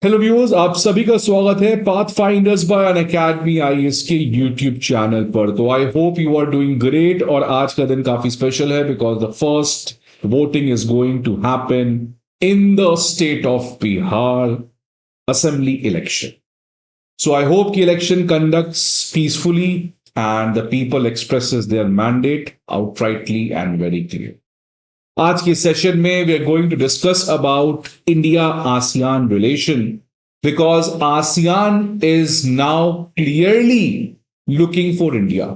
Hello viewers, आप सभी का स्वागत है path finders by Unacademy IAS के यूट्यूब चैनल पर। तो I hope you are doing great. और आज का दिन काफी स्पेशल है because the first voting is going to happen in the state of Bihar assembly election. So I hope the election conducts peacefully and the people expresses their mandate outrightly and very clear. आज के session में we are going to discuss about India ASEAN relation because ASEAN is now clearly looking for India.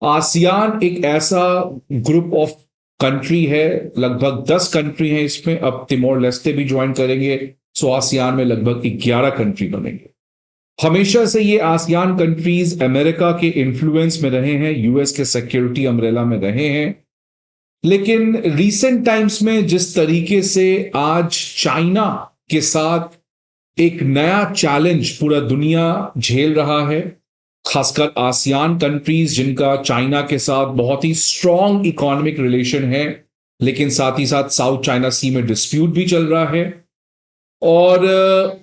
ASEAN एक ऐसा group of country है, लगभग 10 country हैं इसमें, अब तिमोर लेस्ते भी ज्वाइन करेंगे, सो आसियान में लगभग 11 कंट्री बनेंगे। हमेशा से ये आसियान कंट्रीज अमेरिका के इन्फ्लुएंस में रहे हैं, यूएस के सिक्योरिटी अम्ब्रेला में रहे हैं, लेकिन रिसेंट टाइम्स में जिस तरीके से आज चाइना के साथ एक नया चैलेंज पूरा दुनिया झेल रहा है, खासकर आसियान कंट्रीज जिनका चाइना के साथ बहुत ही स्ट्रॉन्ग इकोनॉमिक रिलेशन है, लेकिन साथ ही साथ साउथ चाइना सी में डिस्प्यूट भी चल रहा है। और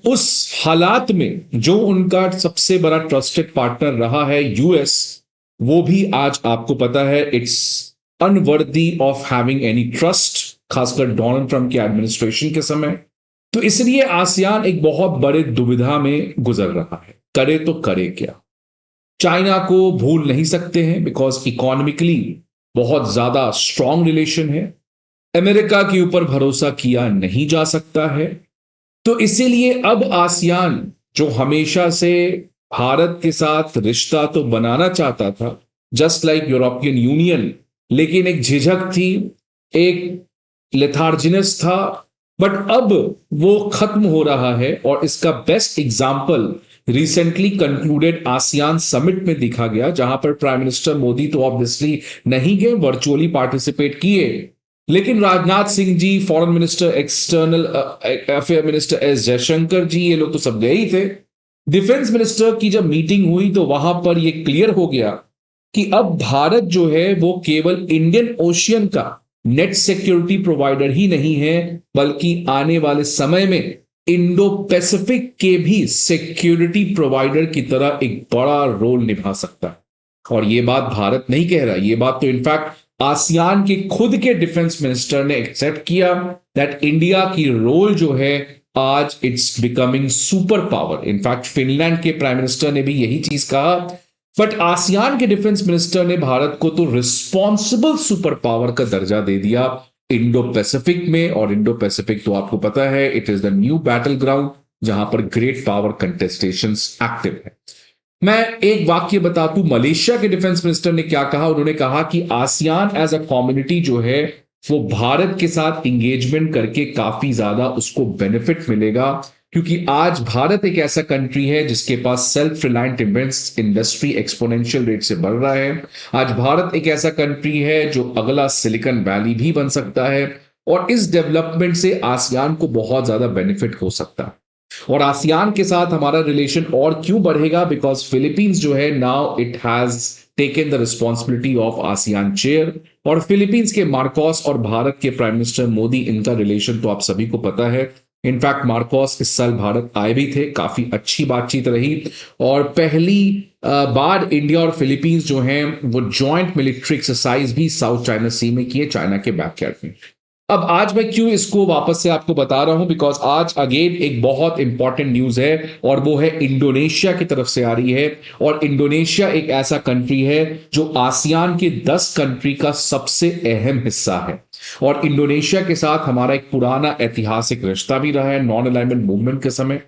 उस हालात में जो उनका सबसे बड़ा ट्रस्टेड पार्टनर रहा है यूएस, वो भी आज आपको पता है it's unworthy of having any trust, खासकर डोनाल्ड ट्रंप के एडमिनिस्ट्रेशन के समय। तो इसलिए आसियान एक बहुत बड़े दुविधा में गुजर रहा है, करे तो करे क्या। चाइना को भूल नहीं सकते हैं बिकॉज इकोनॉमिकली बहुत ज्यादा स्ट्रॉन्ग रिलेशन है, अमेरिका के ऊपर भरोसा किया नहीं जा सकता है। तो इसीलिए अब आसियान जो हमेशा से भारत के साथ रिश्ता तो बनाना चाहता था, जस्ट लाइक यूरोपियन यूनियन, लेकिन एक झिझक थी, एक लेथार्जिनस था, बट अब वो खत्म हो रहा है। और इसका best example recently concluded ASEAN summit में दिखा गया, जहां पर प्राइम मिनिस्टर मोदी तो ऑब्वियसली नहीं गए, वर्चुअली पार्टिसिपेट किए, लेकिन Rajnath Singh ji, foreign minister, external affair minister S Jaishankar ji, ये लोग तो सब गए ही थे। डिफेंस मिनिस्टर की जब मीटिंग हुई तो वहां पर यह क्लियर हो गया कि अब भारत जो है वो केवल इंडियन ओशियन का नेट सिक्योरिटी प्रोवाइडर ही नहीं है, बल्कि आने वाले समय में इंडो पैसिफिक के भी सिक्योरिटी प्रोवाइडर की तरह एक बड़ा रोल निभा सकता है। और ये बात भारत नहीं कह रहा, ये बात तो इनफैक्ट आसियान के खुद के डिफेंस मिनिस्टर ने एक्सेप्ट किया दैट इंडिया की रोल जो है आज it's becoming super power. In fact Finland के प्राइम मिनिस्टर ने भी यही चीज कहा, बट आसियान के डिफेंस मिनिस्टर ने भारत को तो रिस्पॉन्सिबल सुपर पावर का दर्जा दे दिया इंडो पैसिफिक में। और इंडो पैसिफिक तो आपको पता है it is the new battle ground, जहां पर ग्रेट पावर कंटेस्टेशंस एक्टिव है। मैं एक वाक्य बता दूं, मलेशिया के डिफेंस मिनिस्टर ने क्या कहा। उन्होंने कहा कि आसियान एज अ कम्युनिटी जो है वो भारत के साथ इंगेजमेंट करके काफी ज्यादा उसको बेनिफिट मिलेगा, क्योंकि आज भारत एक ऐसा कंट्री है जिसके पास self reliant defence industry exponential rate से बढ़ रहा है। आज भारत एक ऐसा कंट्री है जो अगला सिलिकॉन वैली भी बन सकता है, और इस डेवलपमेंट से आसियान को बहुत ज्यादा बेनिफिट हो सकता है। और आसियान के साथ हमारा रिलेशन और क्यों बढ़ेगा, बिकॉज फिलीपींस जो है now it has taken the responsibility of ASEAN chair. और फिलीपींस के मार्कोस और भारत के प्राइम मिनिस्टर मोदी, इनका रिलेशन तो आप सभी को पता है। इनफैक्ट मार्कोस इस साल भारत आए भी थे, काफी अच्छी बातचीत रही, और पहली बार इंडिया और फिलीपींस जो हैं वो जॉइंट मिलिट्री एक्सरसाइज भी साउथ चाइना सी में किए, चाइना के बैकयार्ड में। अब आज मैं क्यों इसको वापस से आपको बता रहा हूं, बिकॉज आज अगेन एक बहुत इंपॉर्टेंट न्यूज है, और वो है इंडोनेशिया की तरफ से आ रही है। और इंडोनेशिया एक ऐसा कंट्री है जो आसियान के 10 कंट्री का सबसे अहम हिस्सा है, और इंडोनेशिया के साथ हमारा एक पुराना ऐतिहासिक रिश्ता भी रहा है नॉन अलाइनमेंट मूवमेंट के समय।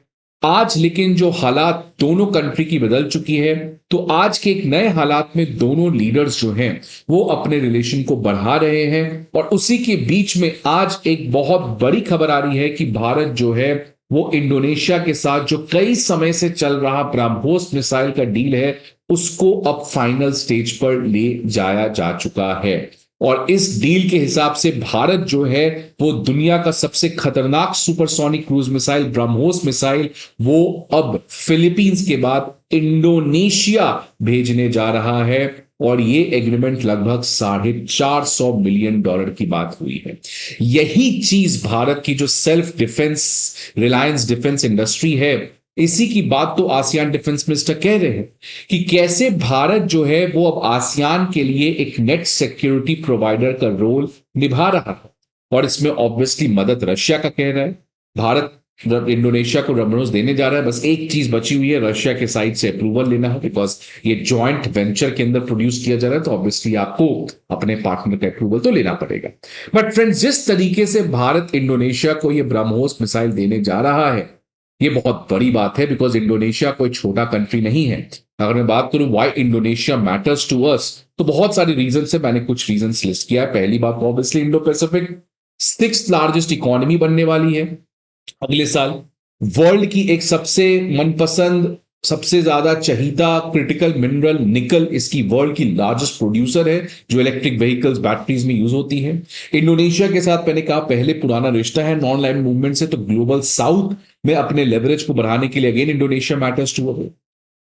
आज लेकिन जो हालात दोनों कंट्री की बदल चुकी है, तो आज के एक नए हालात में दोनों लीडर्स जो हैं वो अपने रिलेशन को बढ़ा रहे हैं। और उसी के बीच में आज एक बहुत बड़ी खबर आ रही है कि भारत जो है वो इंडोनेशिया के साथ जो कई समय से चल रहा ब्रह्मोस मिसाइल का डील है, उसको अब फाइनल स्टेज पर ले जाया जा चुका है। और इस डील के हिसाब से भारत जो है वो दुनिया का सबसे खतरनाक supersonic cruise missile BrahMos missile वो अब फिलीपींस के बाद इंडोनेशिया भेजने जा रहा है। और ये एग्रीमेंट लगभग $450 मिलियन की बात हुई है। यही चीज भारत की जो self defence, Reliance defence industry है, इसी की बात तो आसियान डिफेंस मिनिस्टर कह रहे हैं कि कैसे भारत जो है वो अब आसियान के लिए एक नेट सिक्योरिटी प्रोवाइडर का रोल निभा रहा है। और इसमें ऑब्वियसली मदद रशिया का कह रहा है। भारत इंडोनेशिया को ब्रह्मोस देने जा रहा है, बस एक चीज बची हुई है, रशिया के साइड से अप्रूवल लेना है, बिकॉज ये जॉइंट वेंचर के अंदर प्रोड्यूस किया जा रहा है, तो ऑब्वियसली आपको अपने पार्टनर का अप्रूवल तो लेना पड़ेगा। बट फ्रेंड्स, जिस तरीके से भारत इंडोनेशिया को ये ब्रह्मोस मिसाइल देने जा रहा है, ये बहुत बड़ी बात है, बिकॉज इंडोनेशिया कोई छोटा कंट्री नहीं है। अगर मैं बात करूं why Indonesia matters to us, तो बहुत सारे रीजन है, मैंने कुछ रीजन लिस्ट किया है। पहली बात obviously Indo Pacific 6th largest economy बनने वाली है अगले साल। वर्ल्ड की एक सबसे मनपसंद, सबसे ज्यादा चहीता क्रिटिकल मिनरल निकल इसकी वर्ल्ड की लार्जेस्ट प्रोड्यूसर है, जो इलेक्ट्रिक व्हीकल्स, बैटरीज में यूज होती है। इंडोनेशिया के साथ मैंने कहा पहले पुराना रिश्ता है नॉन लाइन मूवमेंट से, तो ग्लोबल साउथ में अपने लेवरेज को बढ़ाने के लिए again Indonesia matters to us.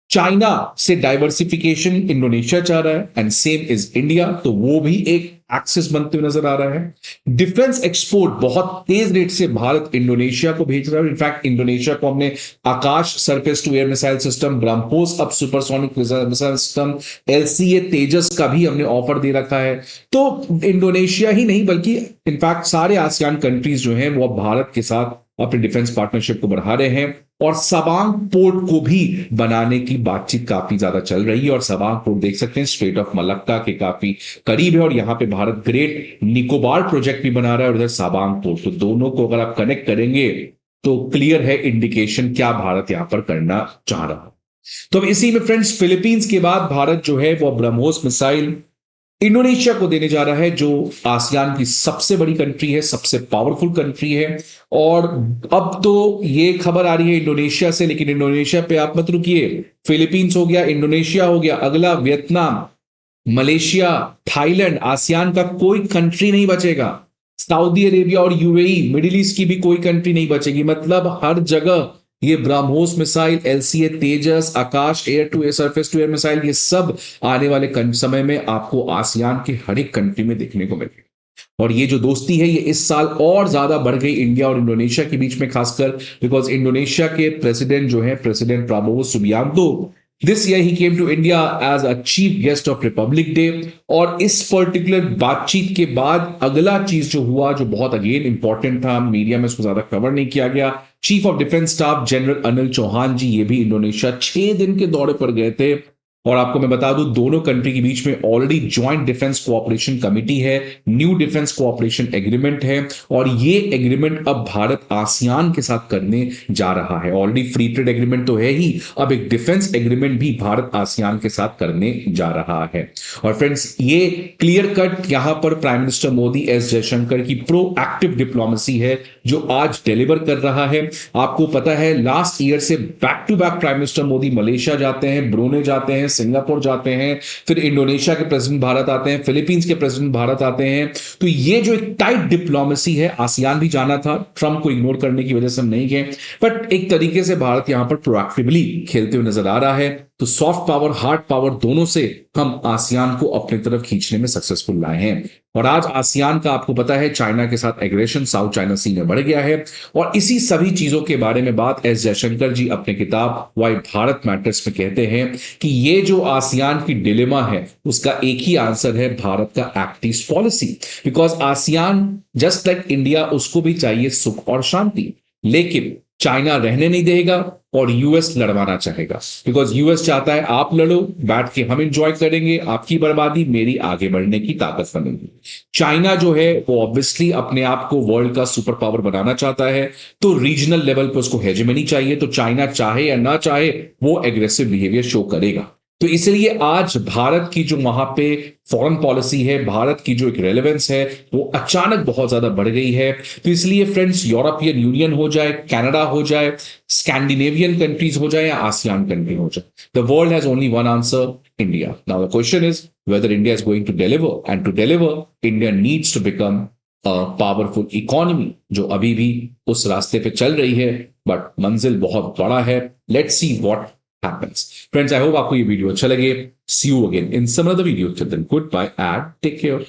China से डाइवर्सिफिकेशन इंडोनेशिया चाह रहा है, एंड सेम इज इंडिया, तो वो भी एक एक्सेस बनते हुए नजर आ रहा है। डिफेंस एक्सपोर्ट बहुत तेज रेट से भारत इंडोनेशिया को भेज रहा है। इनफैक्ट इंडोनेशिया को हमने Akash surface to air missile system, BrahMos अब supersonic missile system, LCA Tejas का भी हमने ऑफर दे रखा है। तो इंडोनेशिया ही नहीं बल्कि इनफैक्ट सारे आसियान कंट्रीज जो हैं वो अब भारत के साथ अपने डिफेंस पार्टनरशिप को बढ़ा रहे हैं। और सबांग पोर्ट को भी बनाने की बातचीत काफी ज्यादा चल रही है, और सबांग पोर्ट देख सकते हैं स्ट्रेट ऑफ मलक्का के काफी करीब है, और यहां पे भारत ग्रेट निकोबार प्रोजेक्ट भी बना रहा है और उधर सबांग पोर्ट, तो दोनों को अगर आप कनेक्ट करेंगे तो क्लियर है इंडिकेशन क्या भारत यहां पर करना चाह रहा है। तो अब इसी में फ्रेंड्स, फिलीपींस के बाद भारत जो है वो ब्रह्मोस मिसाइल इंडोनेशिया को देने जा रहा है, जो आसियान की सबसे बड़ी कंट्री है, सबसे पावरफुल कंट्री है। और अब तो ये खबर आ रही है इंडोनेशिया से, लेकिन इंडोनेशिया पे आप मत रुकिए, फिलीपींस हो गया, इंडोनेशिया हो गया, अगला वियतनाम, मलेशिया, थाईलैंड, आसियान का कोई कंट्री नहीं बचेगा। सऊदी अरेबिया और यूएई, मिडिल ईस्ट की भी कोई कंट्री नहीं बचेगी। मतलब हर जगह ये BrahMos missile, LCA Tejas, Akash air to air, surface to air missile, ये सब आने वाले समय में आपको आसियान के हर एक कंट्री में देखने को मिलेगा। और ये जो दोस्ती है ये इस साल और ज्यादा बढ़ गई इंडिया और इंडोनेशिया के बीच में, खासकर बिकॉज इंडोनेशिया के प्रेसिडेंट जो है, president Prabowo Subianto, this year he came to India as a chief guest of Republic Day. और इस पर्टिकुलर बातचीत के बाद अगला चीज जो हुआ, जो बहुत अगेन इंपॉर्टेंट था, मीडिया में इसको ज्यादा कवर नहीं किया गया, chief of defence staff general Anil Chauhan ji, ये भी इंडोनेशिया 6 दिन के दौरे पर गए थे। और आपको मैं बता दूं, दोनों कंट्री के बीच में already joint defence cooperation committee है, न्यू डिफेंस कोऑपरेशन एग्रीमेंट है, और ये एग्रीमेंट अब भारत आसियान के साथ करने जा रहा है। ऑलरेडी फ्री ट्रेड एग्रीमेंट तो है ही, अब एक डिफेंस एग्रीमेंट भी भारत आसियान के साथ करने जा रहा है। और फ्रेंड्स, ये क्लियर कट यहां पर prime minister Modi, S Jaishankar की प्रोएक्टिव डिप्लोमेसी है जो आज डिलीवर कर रहा है। आपको पता है लास्ट ईयर से back to back prime minister Modi Malaysia जाते हैं, ब्रूनेई जाते हैं, सिंगापुर जाते हैं, फिर इंडोनेशिया के प्रेसिडेंट भारत आते हैं, फिलीपींस के प्रेसिडेंट भारत आते हैं। तो ये जो एक टाइट डिप्लोमेसी है, आसियान भी जाना था, ट्रंप को इग्नोर करने की वजह से हम नहीं गए, बट एक तरीके से भारत यहां पर प्रोएक्टिवली खेलते हुए नजर आ रहा है। तो सॉफ्ट पावर, हार्ड पावर, दोनों से हम आसियान को अपनी तरफ खींचने में सक्सेसफुल लाए हैं। और आज आसियान का आपको पता है चाइना के साथ एग्रेशन साउथ चाइना सी में बढ़ गया है। और इसी सभी चीजों के बारे में बात एस जयशंकर जी अपने किताब वाई भारत मैटर्स में कहते हैं कि ये जो आसियान की डिलेमा है उसका एक ही आंसर है, भारत का act east policy. Because ASEAN just like India, उसको भी चाहिए सुख और शांति, लेकिन चाइना रहने नहीं देगा और यूएस लड़वाना चाहेगा। बिकॉज यूएस चाहता है आप लड़ो, बैठ के हम एंजॉय करेंगे, आपकी बर्बादी मेरी आगे बढ़ने की ताकत बनेगी। चाइना जो है वो ऑब्वियसली अपने आप को वर्ल्ड का सुपर पावर बनाना चाहता है, तो रीजनल लेवल पे उसको हेजेमनी चाहिए। तो चाइना चाहे या ना चाहे वो एग्रेसिव बिहेवियर शो करेगा। तो इसलिए आज भारत की जो वहां पे फॉरेन पॉलिसी है, भारत की जो एक रेलेवेंस है, वो अचानक बहुत ज्यादा बढ़ गई है। तो इसलिए फ्रेंड्स, यूरोपियन यूनियन हो जाए, कनाडा हो जाए, स्कैंडिनेवियन कंट्रीज हो जाए या आसियान कंट्री हो जाए, the world has only one answer, India. Now the question is whether India is going to deliver, and to deliver India needs to become a powerful economy, जो अभी भी उस रास्ते पे चल रही है, बट मंजिल बहुत बड़ा है। Let's see what happens. Friends, I hope आपको ये वीडियो अच्छा लगे. See you again in some other video. Till then, goodbye and take care.